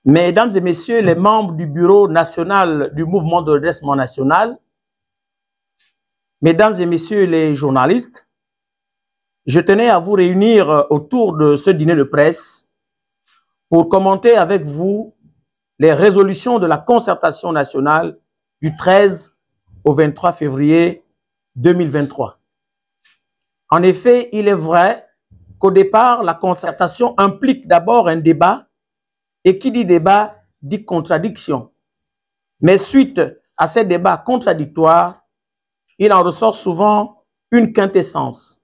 Mesdames et messieurs les membres du bureau national du mouvement de redressement national, mesdames et messieurs les journalistes, je tenais à vous réunir autour de ce dîner de presse pour commenter avec vous les résolutions de la concertation nationale du 13 au 23 février 2023. En effet, il est vrai qu'au départ, la concertation implique d'abord un débat, et qui dit débat dit contradiction. Mais suite à ces débats contradictoires, il en ressort souvent une quintessence.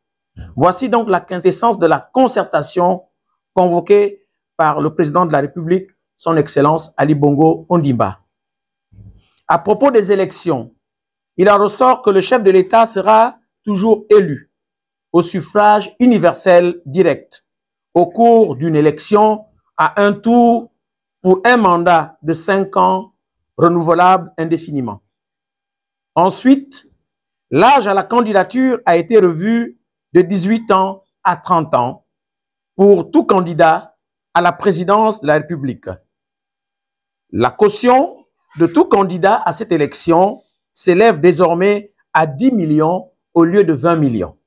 Voici donc la quintessence de la concertation convoquée par le président de la République, son Excellence Ali Bongo Ondimba. À propos des élections, il en ressort que le chef de l'État sera toujours élu au suffrage universel direct au cours d'une élection à un tour pour un mandat de 5 ans renouvelable indéfiniment. Ensuite, l'âge à la candidature a été revu de 18 ans à 30 ans pour tout candidat à la présidence de la République. La caution de tout candidat à cette élection s'élève désormais à 10 millions au lieu de 20 millions.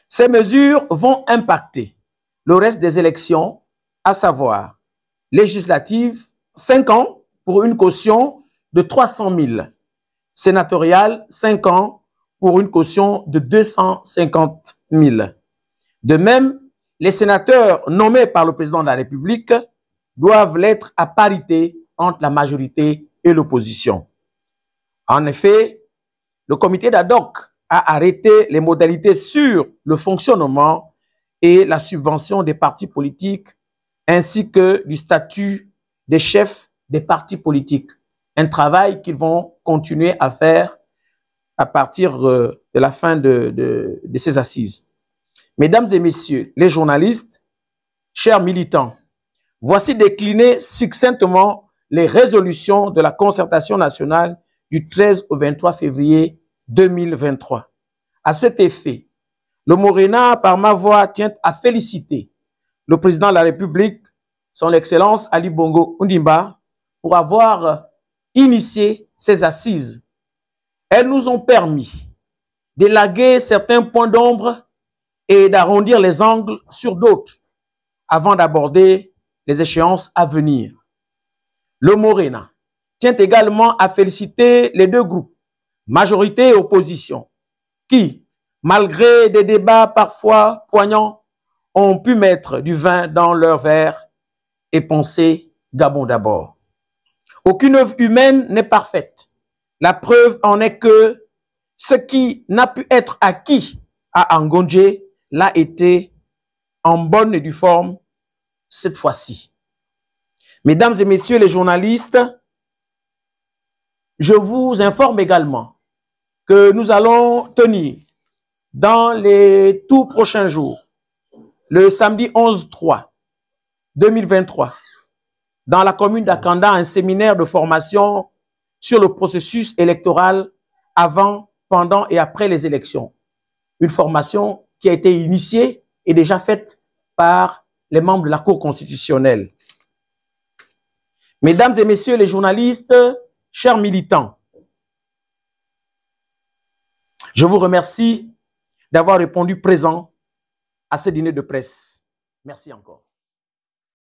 Ces mesures vont impacter le reste des élections, à savoir législatives, 5 ans pour une caution de 300 000, sénatoriale, 5 ans pour une caution de 250 000. De même, les sénateurs nommés par le président de la République doivent l'être à parité entre la majorité et l'opposition. En effet, le comité d'ad hoc a arrêté les modalités sur le fonctionnement et la subvention des partis politiques ainsi que du statut des chefs des partis politiques. Un travail qu'ils vont continuer à faire à partir de la fin de ces assises. Mesdames et messieurs les journalistes, chers militants, voici déclinées succinctement les résolutions de la concertation nationale du 13 au 23 février 2023. À cet effet, le Morena, par ma voix, tient à féliciter le président de la République, son Excellence Ali Bongo Ondimba, pour avoir initié ces assises. Elles nous ont permis d'élaguer certains points d'ombre et d'arrondir les angles sur d'autres avant d'aborder les échéances à venir. Le Morena tient également à féliciter les deux groupes, majorité et opposition, qui, malgré des débats parfois poignants, ont pu mettre du vin dans leur verre et penser Gabon d'abord. Aucune œuvre humaine n'est parfaite. La preuve en est que ce qui n'a pu être acquis à Angondje l'a été en bonne et due forme cette fois-ci. Mesdames et messieurs les journalistes, je vous informe également que nous allons tenir dans les tout prochains jours, le samedi 11/3/2023, dans la commune d'Akanda, un séminaire de formation sur le processus électoral avant, pendant et après les élections. Une formation qui a été initiée et déjà faite par les membres de la Cour constitutionnelle. Mesdames et messieurs les journalistes, chers militants, je vous remercie d'avoir répondu présent à ce dîner de presse. Merci encore.